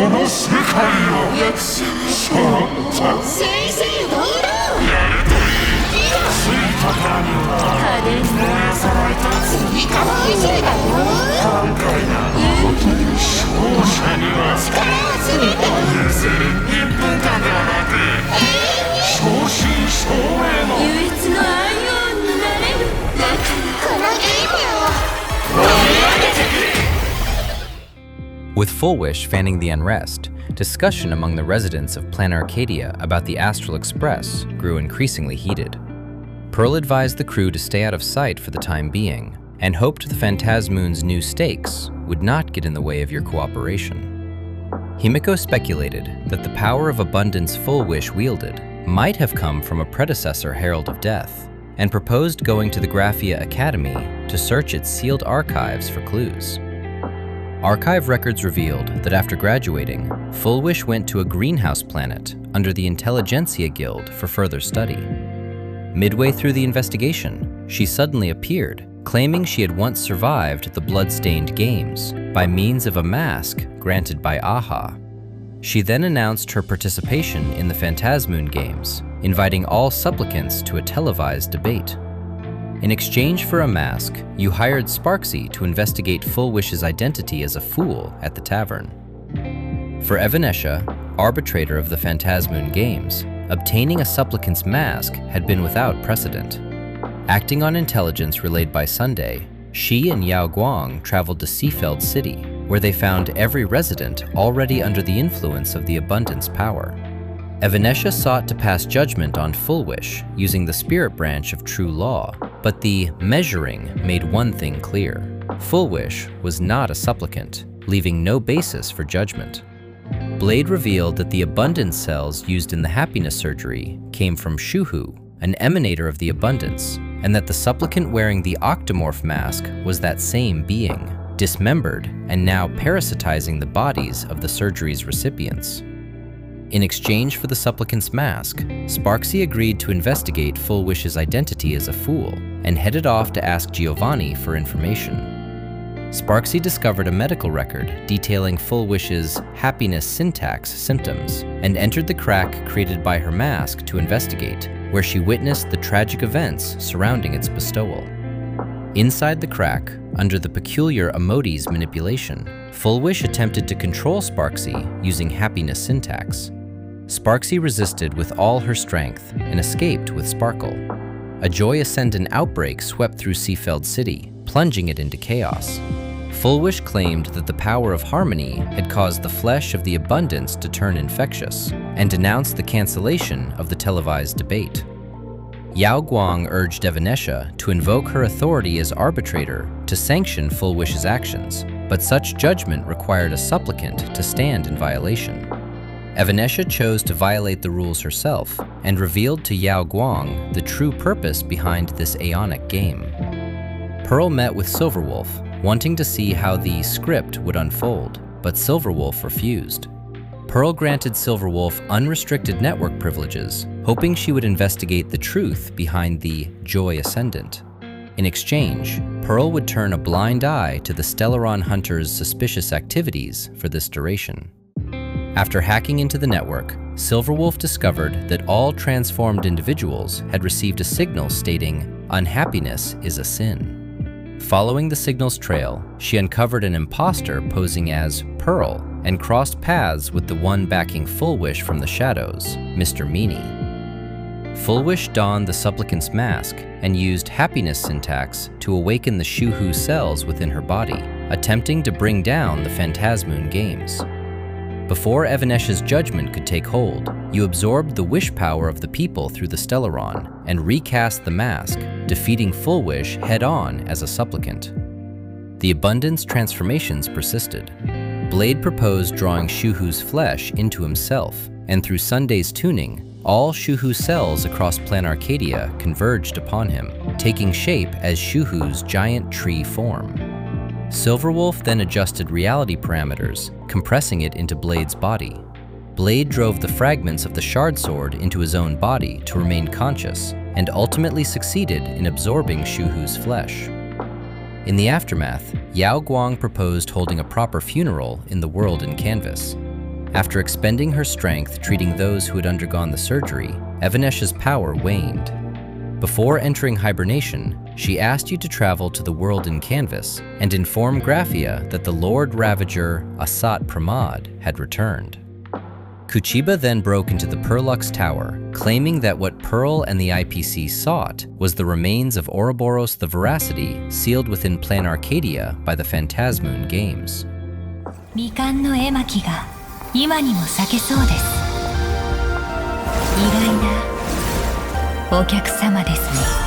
の世界をよっしゃ先生どうだついたかには燃やされた次から先生だよ今回な勝者には力を集めて1分間ではなく正真正銘の唯一の愛用になれるだからこのゲームを盛り上げてくれ With Full Wish fanning the unrest, discussion among the residents of Plan Arcadia about the Astral Express grew increasingly heated. Pearl advised the crew to stay out of sight for the time being, and hoped the Phantasmoon's new stakes would not get in the way of your cooperation. Himiko speculated that the power of abundance Full Wish wielded might have come from a predecessor Herald of Death, and proposed going to the Graphia Academy to search its sealed archives for clues. Archive records revealed that after graduating, Full Wish went to a greenhouse planet under the Intelligentsia Guild for further study. Midway through the investigation, she suddenly appeared, claiming she had once survived the blood-stained games by means of a mask granted by Aha. She then announced her participation in the Phantasmoon games, inviting all supplicants to a televised debate. In exchange for a mask, you hired Sparksy to investigate Full Wish's identity as a fool at the tavern. For Evanesha, arbitrator of the Phantasmoon games, obtaining a supplicant's mask had been without precedent. Acting on intelligence relayed by Sunday, she and Yao Guang traveled to Seafeld City, where they found every resident already under the influence of the abundance power. Evanesha sought to pass judgment on Full Wish using the spirit branch of true law, but the measuring made one thing clear. Full Wish was not a supplicant, leaving no basis for judgment. Blade revealed that the abundance cells used in the happiness surgery came from Shuhu, an emanator of the abundance, and that the supplicant wearing the octomorph mask was that same being, dismembered and now parasitizing the bodies of the surgery's recipients. In exchange for the supplicant's mask, Sparksy agreed to investigate Full Wish's identity as a fool and headed off to ask Giovanni for information. Sparksy discovered a medical record detailing Full Wish's happiness syntax symptoms and entered the crack created by her mask to investigate, where she witnessed the tragic events surrounding its bestowal. Inside the crack, under the peculiar Emoti's manipulation, Full Wish attempted to control Sparksy using happiness syntax. Sparksy resisted with all her strength and escaped with Sparkle. A Joy Ascendant outbreak swept through Seafeld City, plunging it into chaos. Full Wish claimed that the power of harmony had caused the flesh of the abundance to turn infectious, and denounced the cancellation of the televised debate. Yao Guang urged Evanesha to invoke her authority as arbitrator to sanction Full Wish's actions, but such judgment required a supplicant to stand in violation. Evanesha chose to violate the rules herself and revealed to Yao Guang the true purpose behind this aeonic game. Pearl met with Silverwolf, wanting to see how the script would unfold, but Silverwolf refused. Pearl granted Silverwolf unrestricted network privileges, hoping she would investigate the truth behind the Joy Ascendant. In exchange, Pearl would turn a blind eye to the Stellaron Hunter's suspicious activities for this duration. After hacking into the network, Silverwolf discovered that all transformed individuals had received a signal stating, "Unhappiness is a sin." Following the signal's trail, she uncovered an imposter posing as Pearl and crossed paths with the one backing Full Wish from the shadows, Mr. Meanie. Full Wish donned the supplicant's mask and used happiness syntax to awaken the Shuhu cells within her body, attempting to bring down the Phantasmoon games. Before Evanesha's judgment could take hold, you absorbed the wish power of the people through the Stellaron and recast the mask, defeating Full Wish head-on as a supplicant. The abundance transformations persisted. Blade proposed drawing Shuhu's flesh into himself, and through Sunday's tuning, all Shuhu cells across Plan Arcadia converged upon him, taking shape as Shuhu's giant tree form. Silverwolf then adjusted reality parameters, compressing it into Blade's body. Blade drove the fragments of the shard sword into his own body to remain conscious, and ultimately succeeded in absorbing Shuhu's flesh. In the aftermath, Yao Guang proposed holding a proper funeral in the world in canvas. After expending her strength treating those who had undergone the surgery, Evanesh's power waned. Before entering hibernation, she asked you to travel to the world in canvas and inform Graphia that the Lord Ravager Asat Pramad had returned. Kuchiba then broke into the Perlux Tower, claiming that what Pearl and the IPC sought was the remains of Ouroboros the Veracity sealed within Plan Arcadia by the Phantasmoon Games. 未完の絵巻が今にも咲けそうです。意外なお客様ですね。